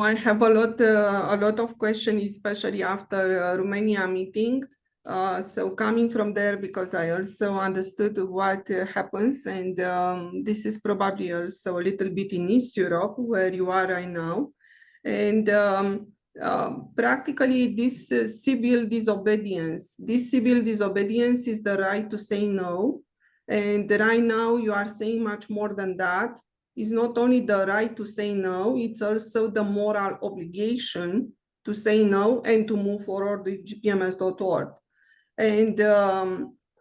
I have a lot of questions, especially after Romania meeting. So coming from there, because I also understood what happens, and this is probably also a little bit in East Europe where you are right now, and practically this civil disobedience. This civil disobedience is the right to say no, and right now you are saying much more than that. Is not only the right to say no, it's also the moral obligation to say no and to move forward with gpms.world. And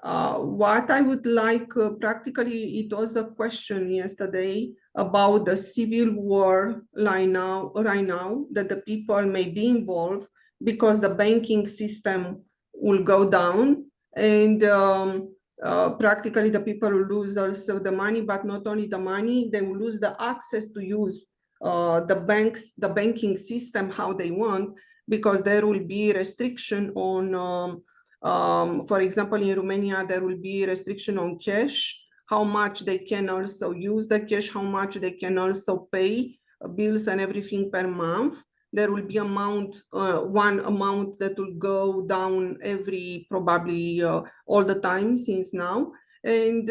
what I would like, practically, it was a question yesterday about the civil war right now that the people may be involved because the banking system will go down, and practically the people will lose also the money, but not only the money, they will lose the access to use the banking system how they want, because there will be restriction on for example, in Romania, there will be restriction on cash, how much they can also use the cash, how much they can also pay bills and everything per month. There will be one amount that will go down every, probably all the time since now. And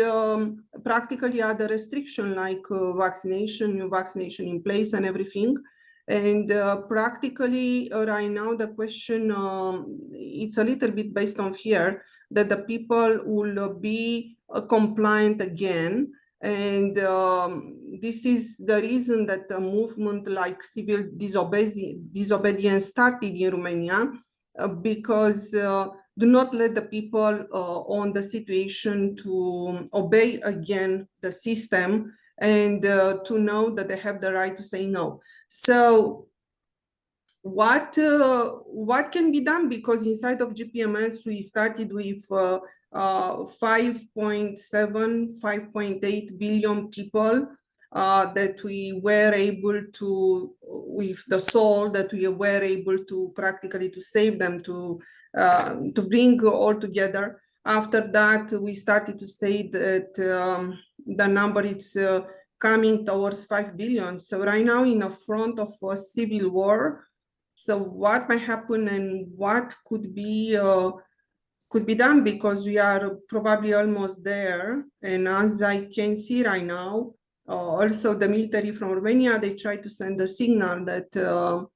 practically other restriction like vaccination, vaccination in place and everything. And practically right now the question, it's a little bit based on fear that the people will be compliant again. And this is the reason that a movement like civil disobedience started in Romania, because do not let the people on the situation to obey again the system, and to know that they have the right to say no. So what can be done? Because inside of GPMS, we started with 5.7, 5.8 billion people that we were able to, with the soul, that we were able to practically to save them, to bring all together. After that, we started to say that the number is coming towards 5 billion. So right now in the front of a civil war, so what might happen and what could be done, because we are probably almost there. And as I can see right now, also the military from Romania, they try to send a signal that the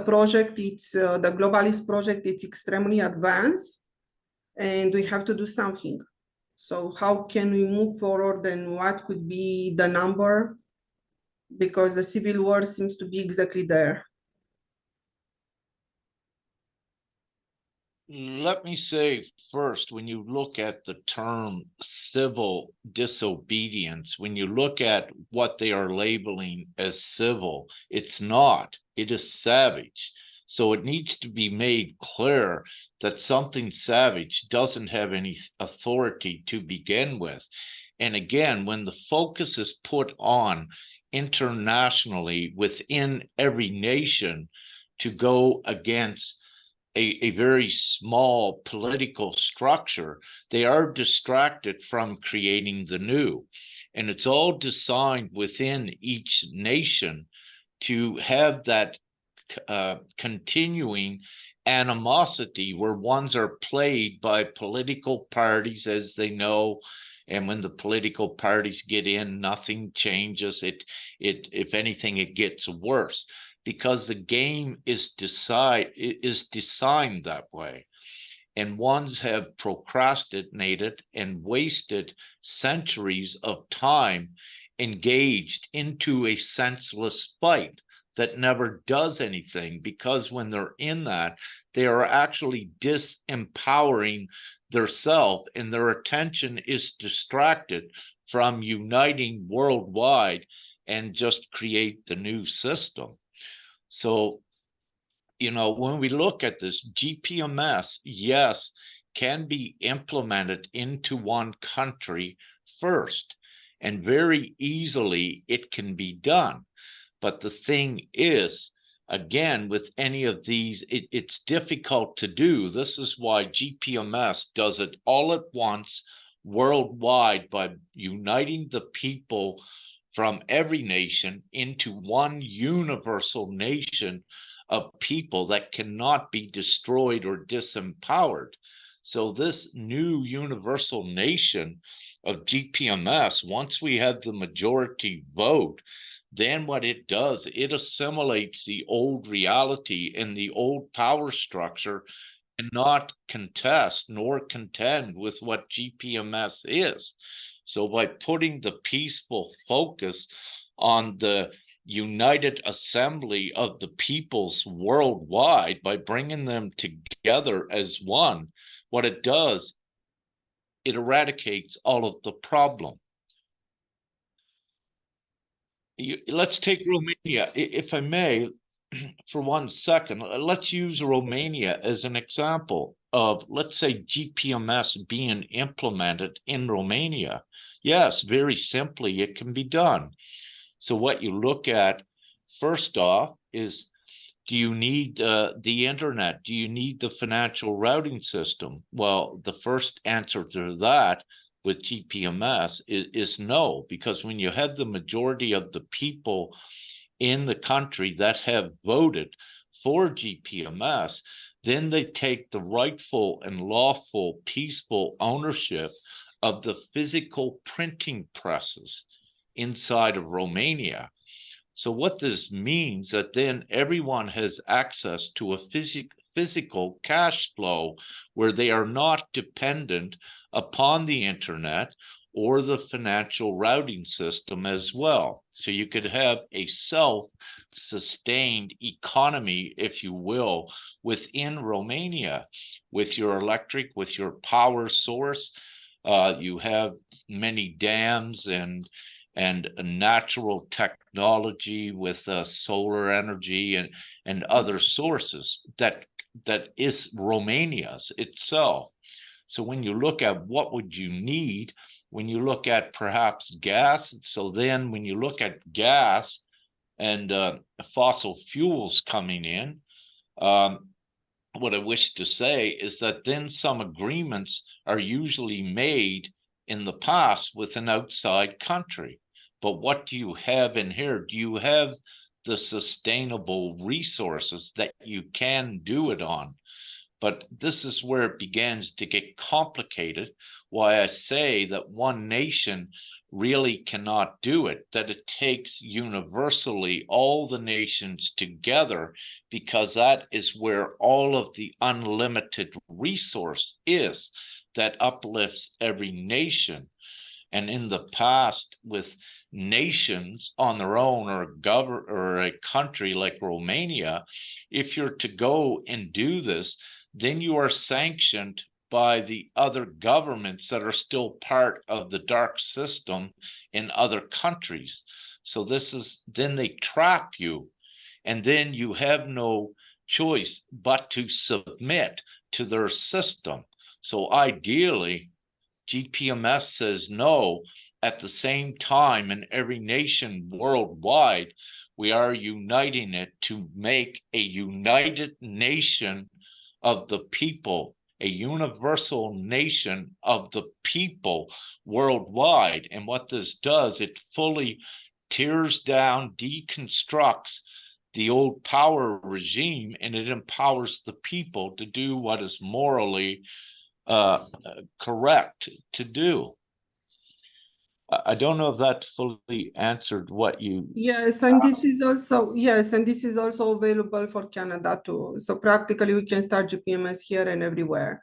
project, it's the globalist project, it's extremely advanced, and we have to do something. So how can we move forward, and what could be the number? Because the civil war seems to be exactly there. Let me say first, when you look at the term civil disobedience, when you look at what they are labeling as civil, it's not, it is savage. So it needs to be made clear that something savage doesn't have any authority to begin with. And again, when the focus is put on internationally within every nation to go against a very small political structure, they are distracted from creating the new. And it's all designed within each nation to have that continuing animosity where ones are played by political parties as they know. And when the political parties get in, nothing changes. If anything, it gets worse, because the game is designed that way. And ones have procrastinated and wasted centuries of time engaged into a senseless fight that never does anything, because when they're in that, they are actually disempowering theirself, and their attention is distracted from uniting worldwide and just create the new system. So, when we look at this, GPMS, yes, can be implemented into one country first, and very easily it can be done. But the thing is, again, with any of these, it's difficult to do. This is why GPMS does it all at once worldwide by uniting the people from every nation into one universal nation of people that cannot be destroyed or disempowered. So this new universal nation of GPMS, once we have the majority vote, then what it does, it assimilates the old reality and the old power structure and not contest nor contend with what GPMS is. So by putting the peaceful focus on the united assembly of the peoples worldwide, by bringing them together as one, what it does, it eradicates all of the problem. Let's take Romania, if I may, for 1 second. Let's use Romania as an example of, let's say, GPMS being implemented in Romania. Yes, very simply, it can be done. So what you look at first off is, do you need the internet? Do you need the financial routing system? Well, the first answer to that with GPMS is no, because when you have the majority of the people in the country that have voted for GPMS, then they take the rightful and lawful peaceful ownership of the physical printing presses inside of Romania. So what this means that then everyone has access to a physical cash flow where they are not dependent upon the internet or the financial routing system as well. So you could have a self-sustained economy, if you will, within Romania with your electric, with your power source. You have many dams and natural technology with solar energy and other sources that is Romania's itself. So when you look at what would you need, when you look at perhaps gas, so then when you look at gas and fossil fuels coming in, what I wish to say is that then some agreements are usually made in the past with an outside country. But what do you have in here? Do you have the sustainable resources that you can do it on? But this is where it begins to get complicated, why I say that one nation really cannot do it, that it takes universally all the nations together, because that is where all of the unlimited resource is that uplifts every nation. And in the past, with nations on their own, or a country like Romania, if you're to go and do this, then you are sanctioned by the other governments that are still part of the dark system in other countries. So then they trap you, and then you have no choice but to submit to their system. So ideally, GPMS says no. At the same time, in every nation worldwide, we are uniting it to make a united nation of the people, a universal nation of the people worldwide. And what this does, it fully tears down, deconstructs the old power regime, and it empowers the people to do what is morally correct to do. I don't know if that fully answered what you. Yes, and this is also available for Canada too. So practically we can start GPMS here and everywhere.